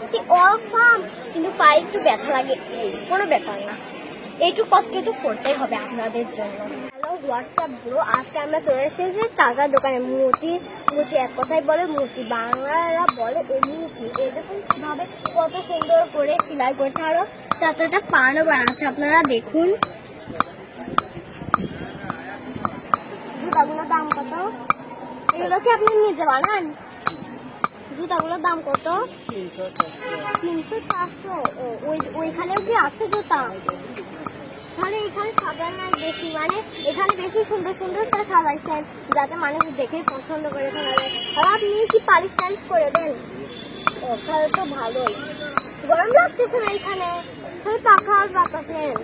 সত্যি অসাম, কিন্তু পায়ে একটু ব্যথা লাগে, কোনো ব্যাপার না, একটু কষ্ট তো করতেই হবে আপনাদের জন্য। হ্যালো হোয়াটসঅ্যাপ ব্রো, আজকে আমরা চলে এসেছি চাচার দোকানে। মুচি মুচি এক কথায় বলে মুচি, বাংলারা বলে মুচি। এই দেখুন কিভাবে কত সুন্দর করে সেলাই করছে, আরো চাচাটা পানও বানাচ্ছে, আপনারা দেখুন। জুতাগুলোর দাম কত? এগুলো কি আপনি নিজে বানান? জুতাগুলোর দাম কত? 300 400। ওইখানেও কি আছে জুতা? তাহলে এখানে সাজানো বেশি, মানে এখানে বেশি সুন্দর সুন্দর সাজাইছেন যাতে মানুষ দেখে পছন্দ করে ফেলে। আর আপনি কি পালিশ টালিশ করে দেন? তাহলে তো ভালোই। গরম লাগতেছে না এখানে? তাহলে পাখা আর বাতাসেন।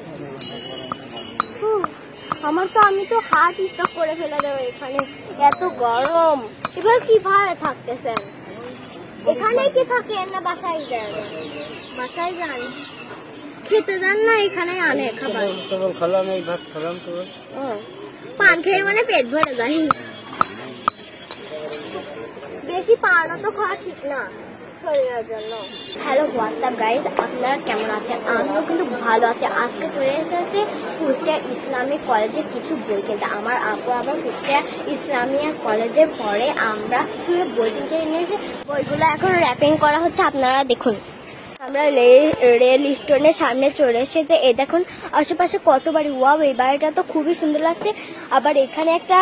আমার তো, আমি তো হার্ট স্টক করে ফেলে দেবো এখানে, এত গরম। এবার কিভাবে থাকতেছেন? এখানে কি থাকেন না বাসায় যান? বাসায় যান, খেতে যান না এখানে আনে খাবার? পান খেয়ে মানে পেট ভরে যায়। বেশি পানও তো খাওয়া ঠিক না শরীরের জন্য। হ্যালো হোয়াটসঅ্যাপ গাইজ, আপনারা কেমন আছেন? আমিও কিন্তু ভালো আছি। আজকে চলে এসেছে কুষ্টিয়া ইসলামিক কলেজে কিছু বই কিনতে। আমার আপু আবার কুষ্টিয়া ইসলামিয়া কলেজে পড়ে, আমরা কিছু বই কিনতে নিয়েছি। বইগুলো এখন র্যাপিং করা হচ্ছে, আপনারা দেখুন। আমরা রেল স্টেশনের সামনে চলে এসেছে। এই দেখুন আশেপাশে কত বাড়ি, ওয়াও এই বাড়িটা তো খুবই সুন্দর লাগছে। আবার এখানে একটা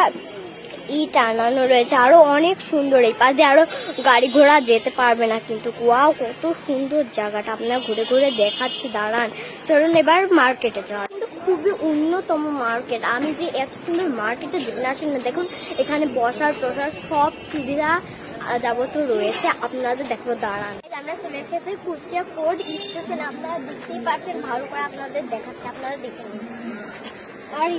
টানানো রয়েছে, আরো অনেক সুন্দর। এই পাশে আরো গাড়ি ঘোড়া যেতে পারবে না, কিন্তু ওয়াও কত সুন্দর জায়গাটা, আপনারা ঘুরে ঘুরে দেখাচ্ছি, দাঁড়ান। চলুন এবার মার্কেটে যাওয়া, কিন্তু খুবই উন্নতম মার্কেট। আমি যে এত সুন্দর মার্কেটে যেতে আসেন না, দেখুন এখানে বসার প্রসার সব সুবিধা যাবতীয় রয়েছে, আপনাদের দেখো, দাঁড়ান। আমরা চলে এসেছি কুষ্টিয়া কোর্ট স্টেশন, আপনারা দেখতেই পাচ্ছেন, ভালো করে আপনাদের দেখাচ্ছি, আপনারা দেখে নিন। আর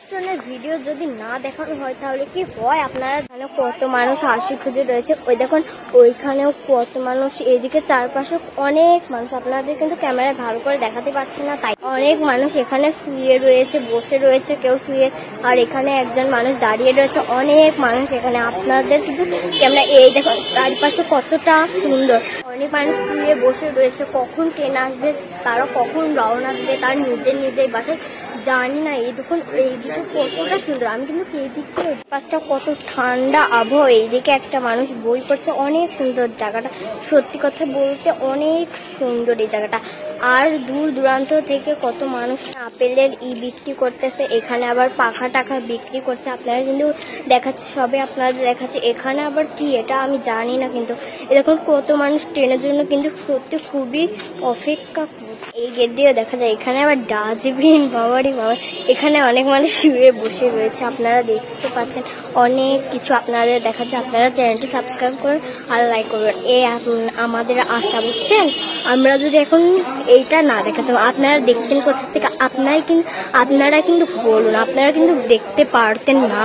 স্টেশনের ভিডিও যদি না দেখানো হয় তাহলে কি হয়? আপনারা জানেন কত মানুষ হাসি খুঁজে রয়েছে, ওই দেখুন ওইখানেও কত মানুষ, এদিকে চারপাশে অনেক মানুষ, আপনাদের কিন্তু ক্যামেরায় ভালো করে দেখাতে পারছি না, তাই অনেক মানুষ এখানে শুয়ে রয়েছে, বসে রয়েছে, কেউ শুয়ে, আর এখানে একজন মানুষ দাঁড়িয়ে রয়েছে, অনেক মানুষ এখানে, আপনাদের কিন্তু ক্যামেরা, এই দেখুন চারপাশে কতটা সুন্দর, অনেক মানুষ শুয়ে বসে রয়েছে, কখন ট্রেন আসবে, তারা কখন রওনা দেবে তার নিজের বাসায় জানি না। এই দেখুন এইদিকে কতটা সুন্দর, আমি কিন্তু এই দিকে পাশটা কত ঠান্ডা আবহাওয়া, এইদিকে একটা মানুষ বই পড়ছে, অনেক সুন্দর জায়গাটা, সত্যি কথা বলতে অনেক সুন্দর এই জায়গাটা। আর দূর দূরান্ত থেকে কত মানুষ আপেলের বিক্রি করতেছে, এখানে আবার পাখা টাকা বিক্রি করছে, আপনারা কিন্তু দেখাচ্ছে, সবে আপনাদের দেখাচ্ছে। এখানে আবার কি এটা আমি জানি না, কিন্তু এরকম কত মানুষ ট্রেনের জন্য কিন্তু সত্যি খুবই অপেক্ষা। এই গেট দিয়ে দেখা যায়, এখানে আবার ডাস্টবিন, বাবারি বাবা, এখানে অনেক মানুষ শুয়ে বসে রয়েছে, আপনারা দেখতে পাচ্ছেন, অনেক কিছু আপনাদের দেখাচ্ছে। আপনারা চ্যানেলটি সাবস্ক্রাইব করুন আর লাইক করবেন, এই আমাদের আশা, বুঝছেন? আমরা যদি এখন এইটা না দেখাতাম, আপনারা দেখতেন কোথা থেকে? আপনারা কিন্তু বলুন, আপনারা কিন্তু দেখতে পারতেন না।